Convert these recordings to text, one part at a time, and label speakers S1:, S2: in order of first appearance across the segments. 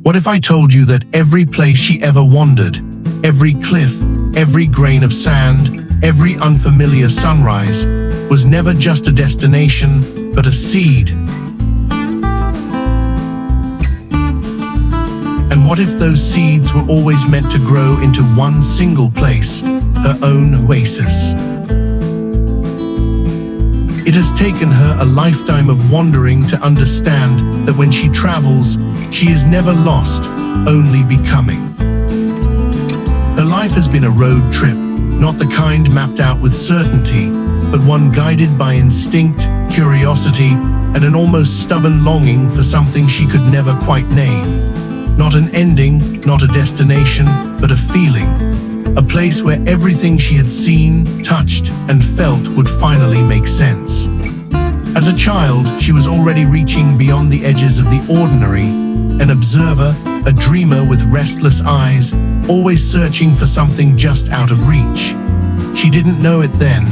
S1: What if I told you that every place she ever wandered, every cliff, every grain of sand, every unfamiliar sunrise, was never just a destination, but a seed? And what if those seeds were always meant to grow into one single place, her own oasis? It has taken her a lifetime of wandering to understand that when she travels, she is never lost, only becoming. Her life has been a road trip, not the kind mapped out with certainty, but one guided by instinct, curiosity, and an almost stubborn longing for something she could never quite name. Not an ending, not a destination, but a feeling. A place where everything she had seen, touched, and felt would finally make sense. As a child, she was already reaching beyond the edges of the ordinary, an observer, a dreamer with restless eyes, always searching for something just out of reach. She didn't know it then,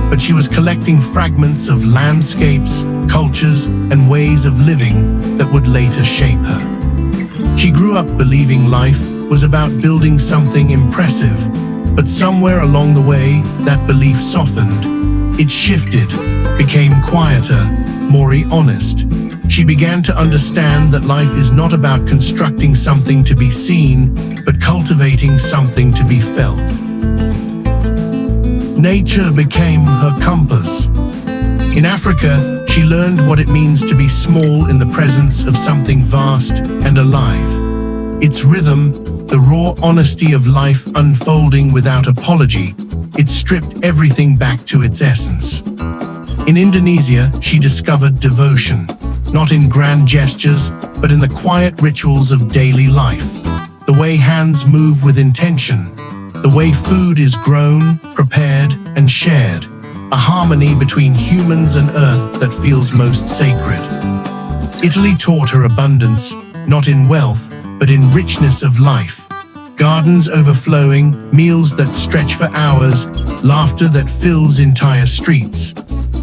S1: but she was collecting fragments of landscapes, cultures, and ways of living that would later shape her. She grew up believing life was about building something impressive, but somewhere along the way, that belief softened. It shifted, became quieter, more honest. She began to understand that life is not about constructing something to be seen, but cultivating something to be felt. Nature became her compass. In Africa, she learned what it means to be small in the presence of something vast and alive. Its rhythm, the raw honesty of life unfolding without apology, it stripped everything back to its essence. In Indonesia, she discovered devotion, not in grand gestures, but in the quiet rituals of daily life. The way hands move with intention, the way food is grown, prepared, and shared, a harmony between humans and earth that feels most sacred. Italy taught her abundance, not in wealth, but in richness of life. Gardens overflowing, meals that stretch for hours, laughter that fills entire streets.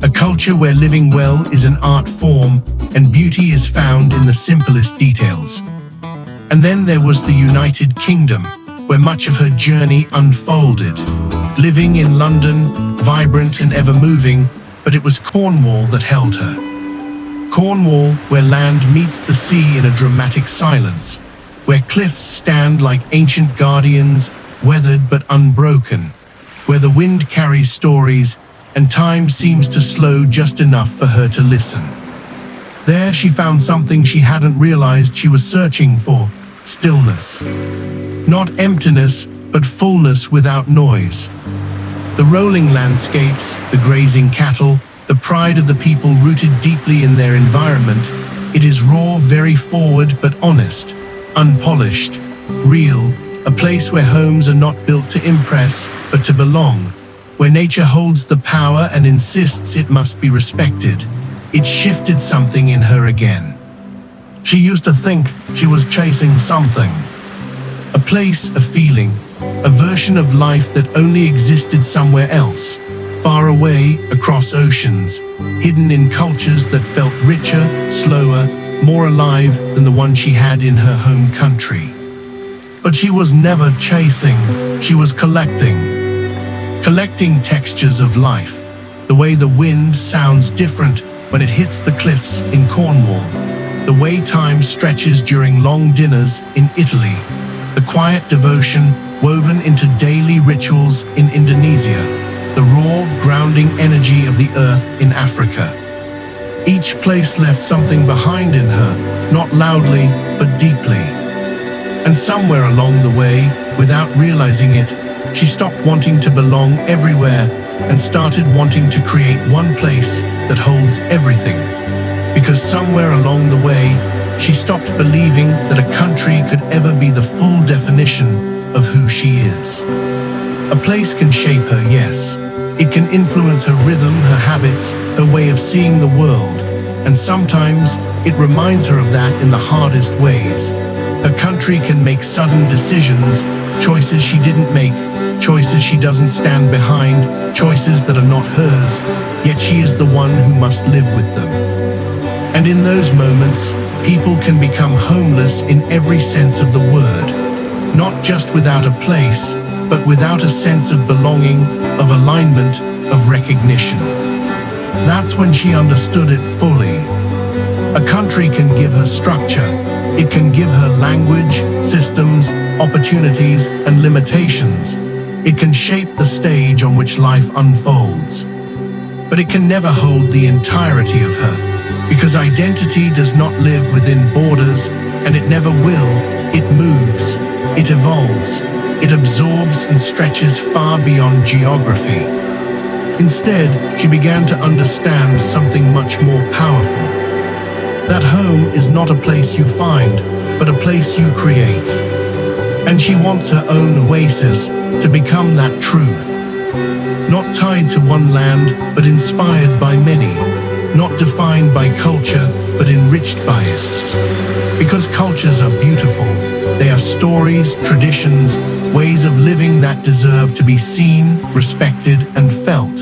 S1: A culture where living well is an art form, and beauty is found in the simplest details. And then there was the United Kingdom, where much of her journey unfolded. Living in London, vibrant and ever-moving, but it was Cornwall that held her. Cornwall, where land meets the sea in a dramatic silence, where cliffs stand like ancient guardians, weathered but unbroken, where the wind carries stories, and time seems to slow just enough for her to listen. There she found something she hadn't realized she was searching for: stillness. Not emptiness, but fullness without noise. The rolling landscapes, the grazing cattle, the pride of the people rooted deeply in their environment. It is raw, very forward, but honest, unpolished, real, a place where homes are not built to impress, but to belong, where nature holds the power and insists it must be respected. It shifted something in her again. She used to think she was chasing something. A place, a feeling, a version of life that only existed somewhere else, far away, across oceans, hidden in cultures that felt richer, slower, more alive than the one she had in her home country. But she was never chasing, she was collecting. Collecting textures of life, the way the wind sounds different when it hits the cliffs in Cornwall, the way time stretches during long dinners in Italy, the quiet devotion woven into daily rituals in Indonesia, the raw, grounding energy of the earth in Africa. Each place left something behind in her, not loudly, but deeply. And somewhere along the way, without realizing it, she stopped wanting to belong everywhere and started wanting to create one place that holds everything. Because somewhere along the way, she stopped believing that a country could ever be the full definition of who she is. A place can shape her, yes. It can influence her rhythm, her habits, her way of seeing the world. And sometimes it reminds her of that in the hardest ways. Her country can make sudden decisions, choices she didn't make, choices she doesn't stand behind, choices that are not hers, yet she is the one who must live with them. And in those moments, people can become homeless in every sense of the word, not just without a place, but without a sense of belonging, of alignment, of recognition. That's when she understood it fully. A country can give her structure, it can give her language, systems, opportunities, and limitations. It can shape the stage on which life unfolds. But it can never hold the entirety of her, because identity does not live within borders, and it never will. It moves, it evolves, it absorbs and stretches far beyond geography. Instead, she began to understand something much more powerful. That home is not a place you find, but a place you create. And she wants her own oasis to become that truth. Not tied to one land, but inspired by many. Not defined by culture, but enriched by it. Because cultures are beautiful. They are stories, traditions, ways of living that deserve to be seen, respected, and felt.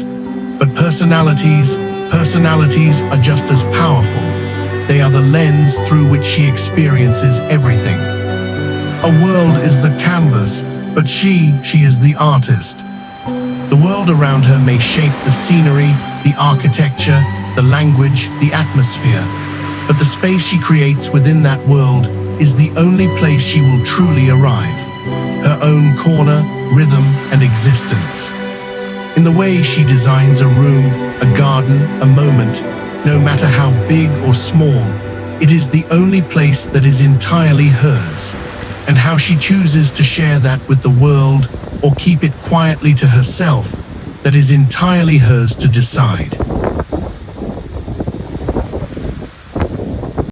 S1: But personalities are just as powerful. They are the lens through which she experiences everything. A world is the canvas, but she is the artist. The world around her may shape the scenery, the architecture, the language, the atmosphere, but the space she creates within that world is the only place she will truly arrive. Her own corner, rhythm, and existence. In the way she designs a room, a garden, a moment, no matter how big or small, it is the only place that is entirely hers. And how she chooses to share that with the world or keep it quietly to herself, that is entirely hers to decide.